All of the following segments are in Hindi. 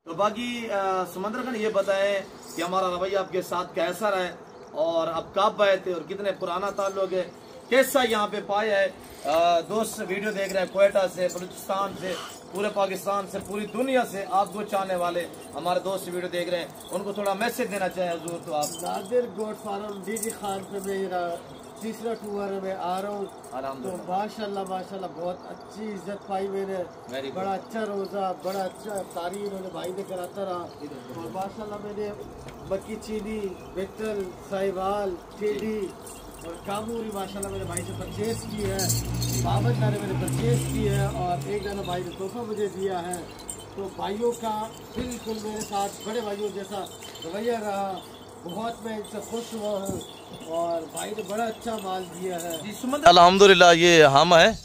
तो बाकी समंदर खान ये बताएं कि हमारा रवैया आपके साथ कैसा रहा है और अब कब आए थे और कितने पुराना ताल्लुक है, कैसा यहाँ पे पाया है। दोस्त वीडियो देख रहे हैं क्वेटा से, बलूचिस्तान से, पूरे पाकिस्तान से, पूरी दुनिया से आपको चाहने वाले हमारे दोस्त वीडियो देख रहे हैं, उनको थोड़ा मैसेज देना चाहे हुजूर। तो आप नादिर गोट फार्म डीजी खान पे मेरा तीसरा टूर में आ रहा हूँ। तो माशाल्लाह माशाल्लाह बहुत अच्छी इज्जत पाई मैंने, बड़ा अच्छा रोज़ा, बड़ा अच्छा तारीफ उन्होंने भाई ने कराता रहा। और माशाल्लाह मैंने मक्की चीनी, बेतल, साहिवाल, टेडी और काबूरी माशाल्लाह मेरे भाई से परचेज की है। 52 दाने मैंने परचेज की है और एक दाना भाई ने तोहफा मुझे दिया है। तो भाइयों का बिल्कुल मेरे साथ बड़े भाइयों जैसा रवैया रहा, बहुत मैं इनसे खुश हुआ हूँ और भाई ने बड़ा अच्छा माल दिया है। अल्हम्दुलिल्लाह ये हम है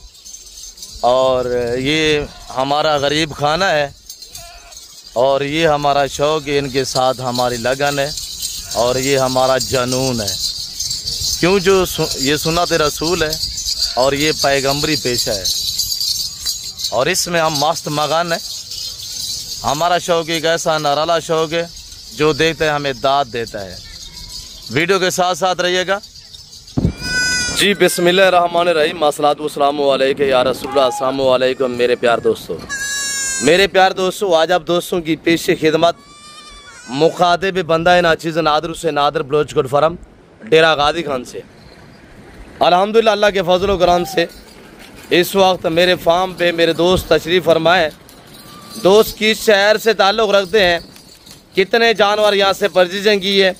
और ये हमारा गरीब खाना है और ये हमारा शौक़ है, इनके साथ हमारी लगन है और ये हमारा जनून है। क्यों जो ये सुन्नत रसूल है और ये पैगंबरी पेशा है और इसमें हम मस्त मगन है। हमारा शौक़ एक ऐसा नराला शौक़ है जो देखते हैं हमें दाद देता है। वीडियो के साथ साथ रहिएगा जी। बिस्मिल्लाहिर्रहमानिर्रहीम, अस्सलातु वस्सलामु अलैका या रसूलल्लाह, अस्सलामु अलैकुम मेरे प्यार दोस्तों। मेरे प्यार दोस्तों, आज आप दोस्तों की पेश खिदमत मुखातिब बंदा नाचीज़ नादर से नादर बलोचगढ़ फरम डेरा गादी खान से। अल्हम्दुलिल्लाह अल्लाह के फजल व करम से इस वक्त मेरे फार्म पे मेरे दोस्त तशरीफ़ फरमाए। दोस्त किस शहर से ताल्लुक़ रखते हैं, कितने जानवर यहाँ से परचेजिंग की है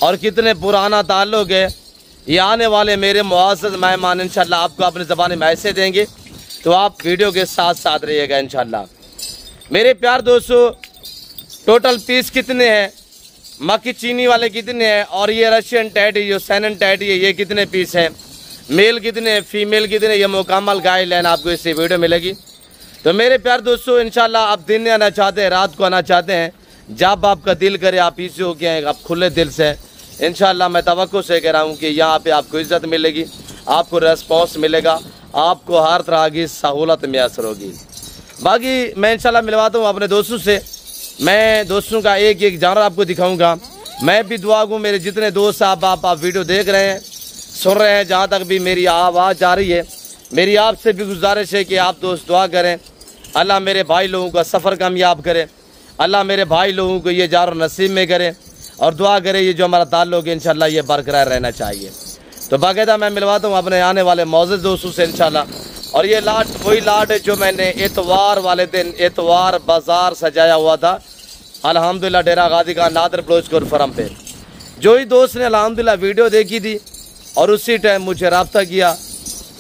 और कितने पुराना ताल्लुक़ है, ये आने वाले मेरे मुआज़्ज़ज़ मेहमान इंशाल्लाह आपको अपनी ज़बानी मैसेज देंगे। तो आप वीडियो के साथ साथ रहिएगा इंशाल्लाह। मेरे प्यार दोस्तों, टोटल पीस कितने हैं, मक्की चीनी वाले कितने हैं और ये रशियन टैडी जो सैनन टैडी है ये कितने पीस हैं, मेल कितने, फीमेल कितने, ये मुकम्मल गाइडलाइन आपको इससे वीडियो मिलेगी। तो मेरे प्यार दोस्तों, इंशाल्लाह आप दिन में आना चाहते हैं, रात को आना चाहते हैं, जब आपका दिल करे आप इसी हो गए आप खुले दिल से इंशाल्लाह मैं तवक्को से कह रहा हूँ कि यहाँ पे आपको इज़्ज़त मिलेगी, आपको रेस्पॉन्स मिलेगा, आपको हर तरह की सहूलत मैसर होगी। बाकी मैं इंशाल्लाह मिलवाता हूँ अपने दोस्तों से। मैं दोस्तों का एक एक जानवर आपको दिखाऊंगा। मैं भी दुआ दूँ मेरे जितने दोस्त आप वीडियो देख रहे हैं, सुन रहे हैं, जहाँ तक भी मेरी आवाज़ जा रही है, मेरी आपसे भी गुजारिश है कि आप दोस्त दुआ करें। अल्लाह मेरे भाई लोगों का सफ़र कामयाब करे, अल्लाह मेरे भाई लोगों को ये जार नसीब में करे और दुआ करे ये जो हमारा ताल्लुक़ है इंशाल्लाह ये बरकरार रहना चाहिए। तो बाकायदा मैं मिलवाता हूँ अपने आने वाले मौजूद दोस्तों से इंशाल्लाह। और ये लाट वही लाट है जो मैंने इतवार वाले दिन इतवार बाज़ार सजाया हुआ था अल्हम्दुलिल्लाह डेरा गादी का नादर बलोचगढ़ फरम पे। जो ही दोस्त ने अल्हम्दुलिल्लाह वीडियो देखी थी और उसी टाइम मुझे रब्ता किया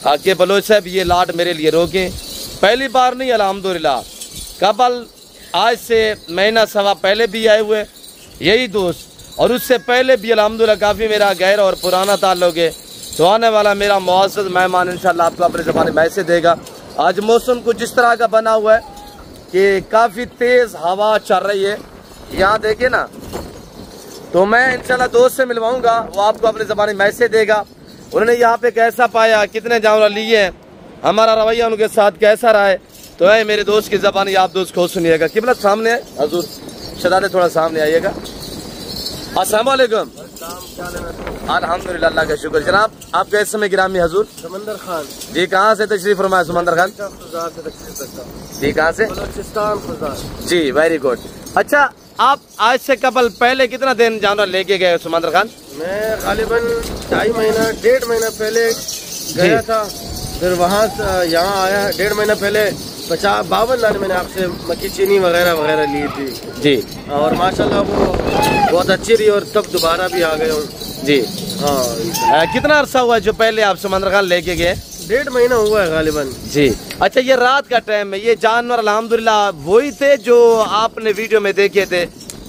कि बलोच साहब ये लाट मेरे लिए रोकें। पहली बार नहीं अल्हम्दुलिल्लाह, कबल आज से महीना सवा पहले भी आए हुए यही दोस्त और उससे पहले भी अल्हम्दुलिल्लाह काफ़ी मेरा गहरा और पुराना ताल्लुक़ है। तो आने वाला मेरा मुआज़्ज़ज़ मेहमान इंशाल्लाह आपको अपने ज़बानी मैसेज देगा। आज मौसम कुछ इस तरह का बना हुआ है कि काफ़ी तेज़ हवा चल रही है, यहाँ देखे ना। तो मैं इंशाल्लाह दोस्त से मिलवाऊंगा, वो आपको अपने ज़बानी मैसेज देगा, उन्होंने यहाँ पे कैसा पाया, कितने जानवर लिए हैं, हमारा रवैया उनके साथ कैसा रहा है। तो है मेरे दोस्त की ज़बानी आप दोस्त को सुनिएगा। किबला सामने है हजूर, शदादे थोड़ा सामने आइएगा। अस्सलाम वालेकुम। अल्हम्दुलिल्लाह अल्लाह का शुक्र। जनाब आप कैसे समय गिरामी हजूर? समंदर खान जी, कहाँ से तशरीफ फरमाया? समंदर खान जी, कहाँ से? बलूचिस्तान। जी, वेरी गुड। अच्छा, आप आज से कबल पहले कितना दिन जानवर लेके गए समंदर खान? मैं गालिबन 2.5 महीना 1.5 महीना पहले गया था, फिर वहाँ से यहाँ आया। 1.5 महीना पहले 52 दाने मैंने आपसे मक्की चीनी वगैरह वगैरह ली थी जी, और माशाल्लाह वो बहुत अच्छी रही और तब दोबारा भी आ गए हूँ जी। हाँ। कितना अरसा हुआ जो पहले आप समंदर खान लेके गए? 1.5 महीना हुआ है गालिबन जी। अच्छा, ये रात का टाइम है, ये जानवर अल्हम्दुलिल्लाह वही थे जो आपने वीडियो में देखे थे?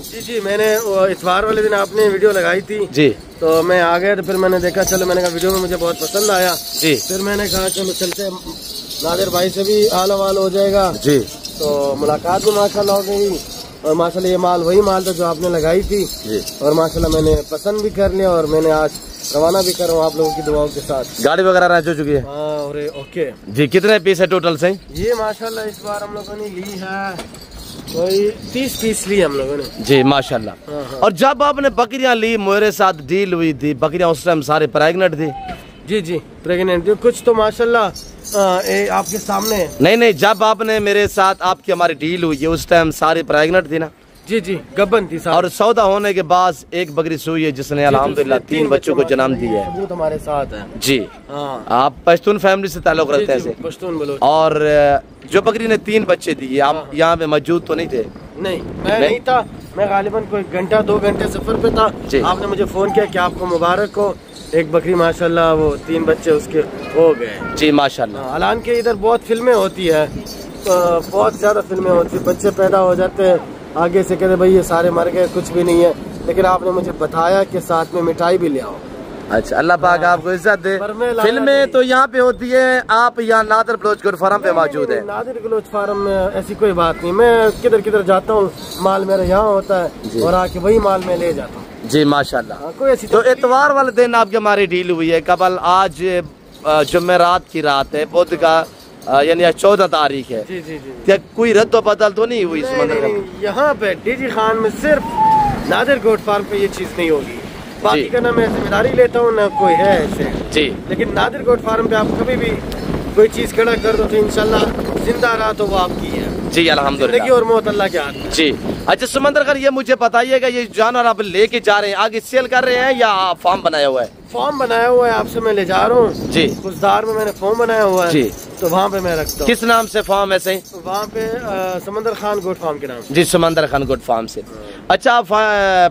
जी जी, मैंने इतवार वाले दिन आपने वीडियो लगाई थी जी, तो मैं आ गया। तो फिर मैंने देखा, चलो मैंने कहा वीडियो में मुझे बहुत पसंद आया जी। फिर मैंने कहा चलो चलते, नादिर भाई से भी हाल हवाल हो जाएगा जी। तो मुलाकात भी माशाल्लाह हो गई और माशाल्लाह ये माल वही माल था जो आपने लगाई थी जी। और माशाल्लाह मैंने पसंद भी कर लिया और मैंने आज रवाना भी कर रहा हूँ आप लोगों की दुआओं के साथ। गाड़ी वगैरह रह चुकी है? हाँ, और ओके जी। कितने पीस है टोटल से? ये माशाल्लाह इस बार हम लोगों ने ली है वही 30 पीस लिए हम लोगों ने जी माशाल्लाह। हाँ। और जब आपने बकरियां ली, मेरे साथ डील हुई थी, बकरियां उस टाइम सारे प्रेग्नेंट थी? जी जी प्रेग्नेंट, कुछ तो माशाल्लाह आपके सामने। नहीं, जब आपने मेरे साथ आपकी हमारी डील हुई है उस टाइम सारी प्रेग्नेंट थी ना? जी जी गबन थी सारी। और सौदा होने के बाद एक बकरी सुई है जिसने अल्हम्दुलिल्लाह 3 बच्चों को जन्म दिया है। सबूत हमारे साथ है जी। हाँ। आप पश्तून फैमिली से ताल्लुक रखते हैं? पश्तून बलोच। और जो बकरी ने 3 बच्चे दिए, आप यहाँ पे मौजूद तो नहीं थे? नहीं, मैं नहीं था, मैं गालिबन कोई घंटा 2 घंटे सफर पे था। आपने मुझे फोन किया कि आपको मुबारक हो, एक बकरी माशाल्लाह वो 3 बच्चे उसके हो गए। जी माशाल्लाह। हालांकि के इधर बहुत फिल्में होती है, बहुत ज्यादा फिल्में होती है, बच्चे पैदा हो जाते हैं, आगे से कहते भाई ये सारे मर गए, कुछ भी नहीं है, लेकिन आपने मुझे बताया कि साथ में मिठाई भी ले आओ। अच्छा, अल्लाह पाक आपको इज्जत दे। फिल्में तो यहाँ पे होती है, आप यहाँ नादिर बलोच गोट फार्म पे मौजूद है? नादिर बलोच फार्म में ऐसी कोई बात नहीं, मैं किधर किधर जाता हूँ, माल मेरा यहाँ होता है और आके वही माल में ले जाता हूँ। जी माशाल्लाह। कोई ऐसी तो इतवार वाले दिन आपकी हमारी डील हुई है कबल, आज जुमेरात की रात है, बुध का यानी 14 तारीख है। जी जी जी। क्या कोई रद्द बदल तो नहीं हुई? यहाँ पे डीजी खान में सिर्फ नादिर गोट फार्म पे ये चीज नहीं होगी, बाकी का ना मैं जिम्मेदारी लेता हूँ ना कोई है ऐसे जी, लेकिन नादिर गोट फार्म पे आप कभी भी कोई चीज खड़ा कर दो तो इंशाल्लाह जिंदा रहा तो वो आपकी है जी, अल्हम्दुलिल्लाह। और मौत अल्लाह के हाथ में जी। अच्छा समंदर खान, ये मुझे बताइएगा, ये जानवर आप लेके जा रहे हैं, आगे सेल कर रहे हैं या फार्म बनाया हुआ है? फॉर्म बनाया हुआ है, आपसे मैं ले जा रहा हूँ जी। कुछदार में मैंने फॉर्म बनाया हुआ है जी, तो वहाँ पे मैं रखता हूँ। किस नाम से फार्म है? सही वहाँ पे समंदर खान गोट फार्म के नाम जी, समंदर खान गोट फार्म से। अच्छा, आप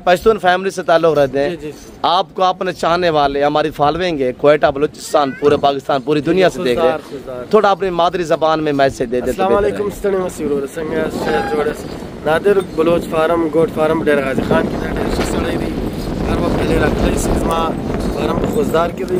पश्तून फैमिली से ताल्लुक रखते हैं, आपको अपने चाहने वाले, हमारी फॉलोइंग है क्वेटा, बलूचिस्तान, पूरे पाकिस्तान, पूरी दुनिया से देख रहे हैं, थोड़ा अपनी मादरी जबान में मैसेज दे देते। Nadir Baloch farm goat farm Dera Ghazi Khan की हर वक्त डेरा फार्म खुशदार की दी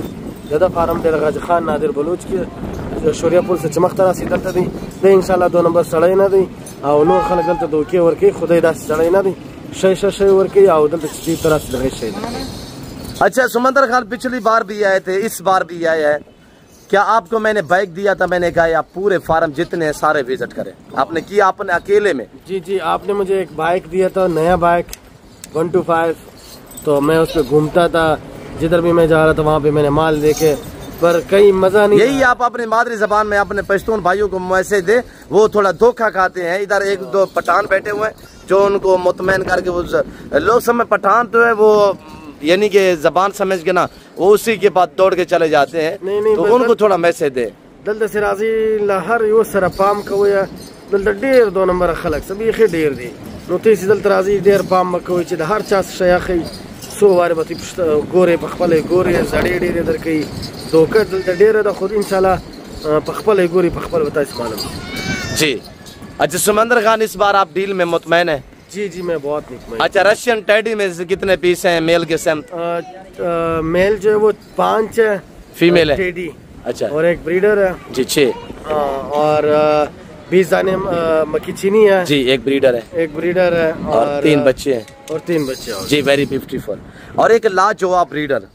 ज़्यादा फार्म डेरा गाजी खान नादिर बलोच की शोरिया पुल से चमकता रहा सीधा दी दे इंशाल्लाह 2 नंबर सड़ाई ना दी और नो खलक गलत धोखे वर्के खुदा दास सड़ाई ना दी शय वर्के या उधर अच्छी तरह से लगे शय। अच्छा समंदर खान, पिछली बार भी आए थे, इस बार भी आए हैं, क्या आपको मैंने बाइक दिया था, मैंने कहा आप पूरे फार्म जितने हैं सारे विजिट करें, आपने किया आपने अकेले में? जी जी, आपने मुझे एक बाइक दिया था, नया बाइक 125, तो मैं उस पर घूमता था, जिधर भी मैं जा रहा था वहाँ पे मैंने माल देखे, पर कहीं मजा नहीं। यही आप अपनी मादरी जबान में अपने पश्तून भाइयों को मैसेज दे, वो थोड़ा धोखा खाते हैं। इधर 1-2 पठान बैठे हुए हैं जो उनको मुतमैन करके, वो लोग समय पठान तो है वो यानी कि जबान समझ के ना वो उसी के बाद दौड़ के चले जाते हैं, नहीं, तो उनको थोड़ा मैसेज दे। दल सिराजी लहर यो सरपाम को या दल डेर 2 नंबर खलक सभी खे डेर दी नोती दल तराजी डेर पाम को हर चास शयाखी सो वारे बती गोरे पखपले गोरे जड़े डेर इधर कई धोखा दल डेर दा खुद इंशाल्लाह पखपले गोरी पखपल बता इस मालूम जी। अच्छा समंदर खान, इस बार आप डील में मुतमैन है? जी जी, मैं बहुत मुतमैन। अच्छा, रशियन टेडी में से कितने पीस हैं मेल के सेम? मेल जो है वो 5 है, फीमेल है टेडी। अच्छा, और एक ब्रीडर है जी 6, और 20 दाने मक्खी चीनी है जी, एक ब्रीडर है और 3 बच्चे हैं और 3 बच्चे जी, वेरी 54। और एक लाजवाब ब्रीडर,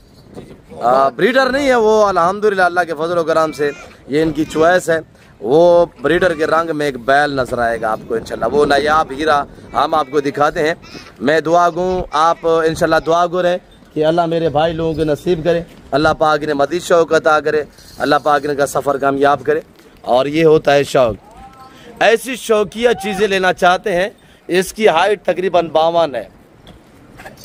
ब्रीडर नहीं है वो, अल्हम्दुलिल्लाह अल्लाह के फजल करम से ये इनकी चॉइस है, वो ब्रीडर के रंग में एक बैल नजर आएगा आपको इंशाल्लाह, वो नायाब हीरा हम आपको दिखाते हैं। मैं दुआ गूँ आप इंशाल्लाह दुआ गो रहे कि अल्लाह मेरे भाई लोगों को नसीब करे, अल्लाह पाक ने मज़ीद शौक़ अता करे, अल्लाह पाक इनका सफ़र कामयाब करे। और ये होता है शौक़, ऐसी शौकिया चीज़ें लेना चाहते हैं। इसकी हाइट तकरीबन 52 है,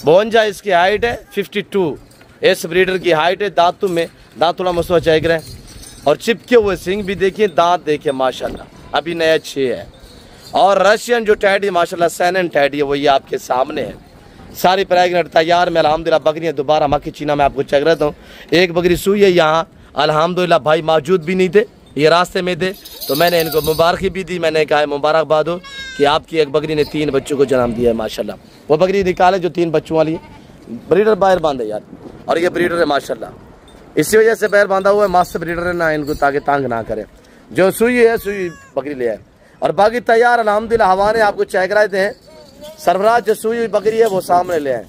52 इसकी हाइट है, 52 इस ब्रीडर की हाइट है। दांतों में दांत थोड़ा मसवा चेक रहे और चिपके हुए सिंग भी देखिए, दांत देखिए माशाल्लाह, अभी नया 6 है। और रशियन जो टैडी माशाल्लाह सैनन टैडी है वो ये आपके सामने है, सारी प्रेग्नेंट तैयार में अल्हम्दुलिल्लाह। बकरियाँ दोबारा मक्खी चीना में आपको चेक रहता हूँ, एक बकरी सुई है यहाँ अल्हम्दुलिल्लाह, भाई मौजूद भी नहीं थे, ये रास्ते में थे, तो मैंने इनको मुबारकी भी दी, मैंने कहा मुबारकबाद हो कि आपकी एक बकरी ने 3 बच्चों को जन्म दिया है माशाल्लाह। वो बकरी निकाले जो 3 बच्चों वाली है, ब्रीडर बाहर बांधे यार, और ये ब्रीडर है माशाल्लाह, इसी वजह से बाहर बांधा हुआ है, मास्टर ब्रीडर है ना, इनको ताकि तंग ना करे। जो सुई है सुई बकरी ले आए और बाकी तैयार अल्हम्दुलिल्लाह। हवा ने आपको चेक कराते हैं, सरफराज जो सुई हुई बकरी है वो सामने ले आए,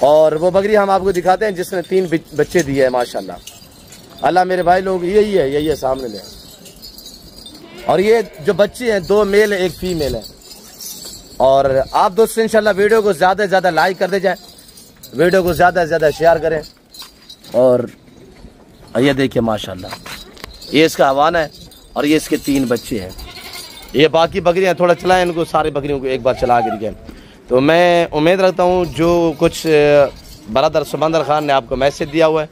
और वो बकरी हम आपको दिखाते हैं जिसने 3 बच्चे दिए हैं माशाल्लाह। अल्लाह मेरे भाई लोग यही है सामने ले। और ये जो बच्चे हैं 2 मेल है 1 फीमेल है। और आप दोस्तों इंशाल्लाह वीडियो को ज़्यादा से ज़्यादा लाइक कर दे जाए, वीडियो को ज़्यादा से ज़्यादा शेयर करें। और ये देखिए माशाल्लाह ये इसका हवाना है और ये इसके 3 बच्चे हैं। ये बाकी बकरियां थोड़ा चलाएं इनको, सारी बकरियों को एक बार चला के दिखाएं। तो मैं उम्मीद रखता हूँ जो कुछ बरदर समंदर खान ने आपको मैसेज दिया हुआ है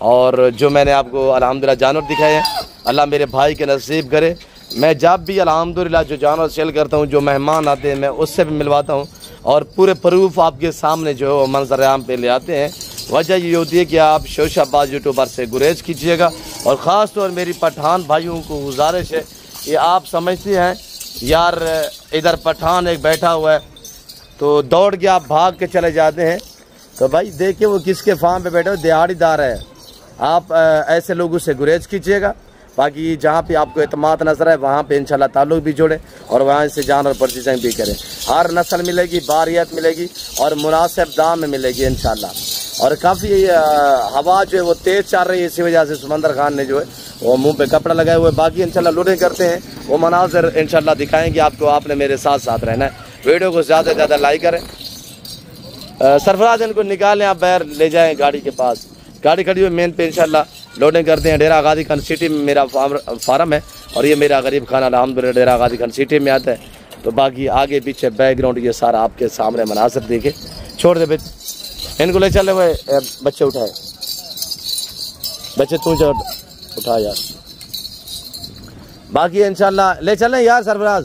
और जो मैंने आपको अल्हम्दुलिल्लाह जानवर दिखाए हैं, अल्लाह मेरे भाई के नसीब करे। मैं जब भी अल्हम्दुलिल्लाह जो जानवर सेल करता हूँ, जो मेहमान आते हैं मैं उससे भी मिलवाता हूँ और पूरे प्रूफ आपके सामने जो मंजर आम पे ले आते हैं। वजह ये होती है कि आप शोशाबाज यूट्यूबर से गुरेज कीजिएगा। और ख़ास तौर मेरी पठान भाइयों को गुजारिश है कि आप समझते हैं यार इधर पठान एक बैठा हुआ है तो दौड़ के आप भाग के चले जाते हैं, तो भाई देखिए वो किसके फार्म पे बैठे हो, दिहाड़ीदार है। आप ऐसे लोगों से गुरेज कीजिएगा। बाकी जहाँ पे आपको एतमाद नजर है वहाँ पे इंशाल्लाह ताल्लुक भी जोड़े और वहाँ से जानवर परचेजिंग भी करें। हर नस्ल मिलेगी, बारियत मिलेगी और मुनासिब दाम में मिलेगी इंशाल्लाह। और काफ़ी हवा जो है वो तेज़ चल रही है, इसी वजह से समंदर खान ने जो है वो मुंह पे कपड़ा लगाए हुए। बाकी इंशाल्लाह लोडिंग करते हैं, वो मनाज़र इंशाल्लाह दिखाएंगे आपको। आपने मेरे साथ साथ रहना है, वीडियो को ज़्यादा से ज़्यादा लाइक करें। सरफराज इनको निकालें, आप बाहर ले जाएँ गाड़ी के पास। गाड़ी खड़ी हुई मेन पे इंशाल्लाह लोडिंग करते हैं। डेरा गाजी खान सिटी में मेरा फार्म है और ये मेरा गरीब खाना अल्हम्दुलिल्लाह डेरा गाजी खान सिटी में आता है। तो बाकी आगे पीछे बैकग्राउंड ये सारा आपके सामने मनासर देखे। छोड़ दे बच्चे, इनको ले चले हुए बच्चे उठाए, बच्चे तू उठा यार। बाकी इंशाल्लाह ले चलें यार सरफराज,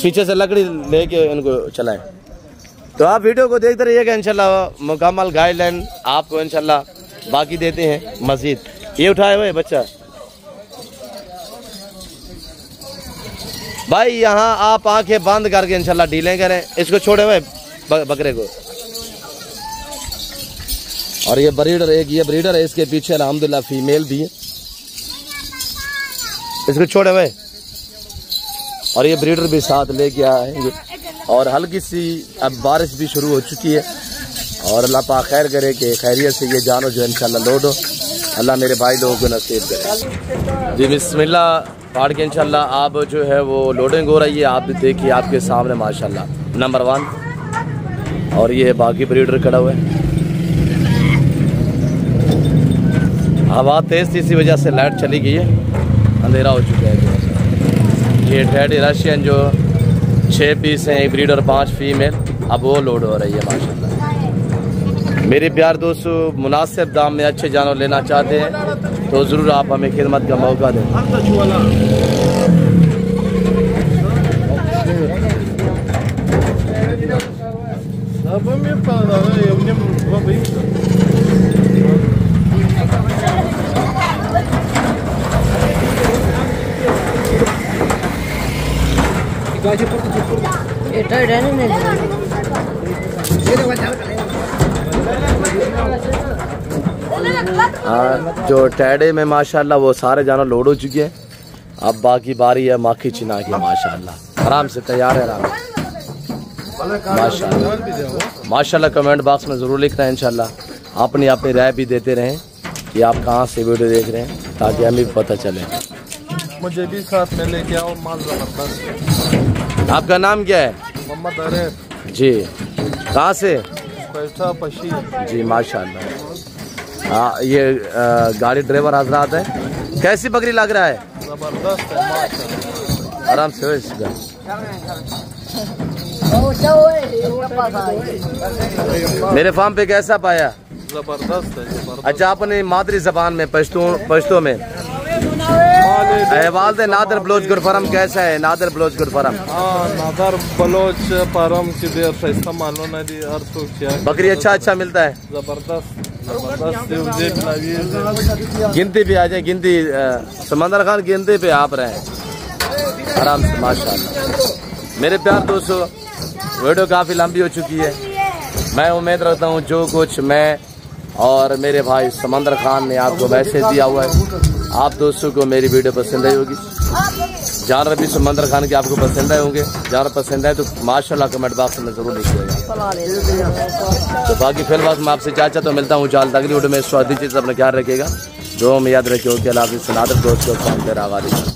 पीछे से लकड़ी लेके इनको चलाएं। तो आप वीडियो को देखते रहिएगा, इंशाल्लाह मुकम्मल गाइडलाइन आपको इंशाल्लाह बाकी देते हैं मजीद। ये उठाए हुए बच्चा भाई, यहाँ आप आंखें बंद करके इंशाल्लाह डीलें करें। इसको छोड़े हुए बकरे को। और ये ब्रीडर, एक ये ब्रीडर है, इसके पीछे अल्हम्दुलिल्लाह फीमेल भी है। इसको छोड़े हुए और ये ब्रीडर भी साथ लेके आएंगे। और हल्की सी अब बारिश भी शुरू हो चुकी है और अल्लाह पाक खैर करे कि खैरियत से ये जानवर जो इंशाल्लाह लोड हो, अल्लाह मेरे भाई लोगों को नसीब करे। जी बिस्मिल्लाह पहाड़ के इंशाल्लाह आप जो है वो लोडिंग हो रही है। आप देखिए आपके सामने माशाल्लाह नंबर 1। और ये बाकी ब्रीडर खड़ा हुआ है। हवा तेज़ थी, इसी वजह से लाइट चली गई है, अंधेरा हो चुका है। ये टेडी रशियन जो 6 पीस हैं, एक ब्रीडर 5 फीमेल, अब वो लोड हो रही है माशाल्लाह। मेरे प्यार दोस्तों, मुनासिब दाम में अच्छे जानवर लेना चाहते हैं तो ज़रूर आप हमें खिदमत का मौका दें। जो टैडे में माशाल्लाह वो सारे जानवर लोड हो चुके हैं। अब बाकी बारी है माखी चिना की। माशाल्लाह आराम से तैयार है, आराम माशाल्लाह माशाल्लाह। कमेंट बॉक्स में ज़रूर लिखना है इंशाल्लाह। अपनी अपनी राय भी देते रहें कि आप कहाँ से वीडियो देख रहे हैं ताकि हमें भी पता चले। मुझे भी साथ में लेके आओ, माल जबरदस्त। आपका नाम क्या है? मोहम्मद अरेफ जी, कहाँ से? पैसा पशी जी माशाल्लाह। हाँ, ये गाड़ी ड्राइवर हजरात है। कैसी बकरी लग रहा है? जबरदस्त है माशाल्लाह। आराम से हो इसका। मेरे फार्म पे कैसा पाया? जबरदस्त है, जबरदस्त। अच्छा, अपनी मादरी जबान में पश्तो में अहवाल दे। नादर बलोच गुरफरम कैसा है? नादर बलोच गुरफरम, हाँ, नादर बलोच परम की देर से इस्तेमाल होना दी हर तो बकरी अच्छा मिलता है। जबरदस्त जबरदस्त। गिनती पे आ जाए, गिनती समंदर खान गिनती पे आप रहे आराम से माशाल्लाह। मेरे प्यार दोस्तों, वीडियो काफ़ी लंबी हो चुकी है। मैं उम्मीद रखता हूँ जो कुछ मैं और मेरे भाई समंदर खान ने आपको मैसेज दिया हुआ है, आप दोस्तों को मेरी वीडियो पसंद आई होगी। जानवर भी समंदर खान के आपको पसंद आए होंगे। जानवर पसंद आए तो माशाल्लाह कमेंट बॉक्स में ज़रूर लिखिएगा। तो बाकी फिर बात मैं आपसे चाहता तो मिलता हूँ। चाल अगली वीडियो में। स्वादी चीज़ अपना ख्याल रखिएगा। जो में याद रखियो कि अल्लाह की सलादत दोस्त को काम दे रहा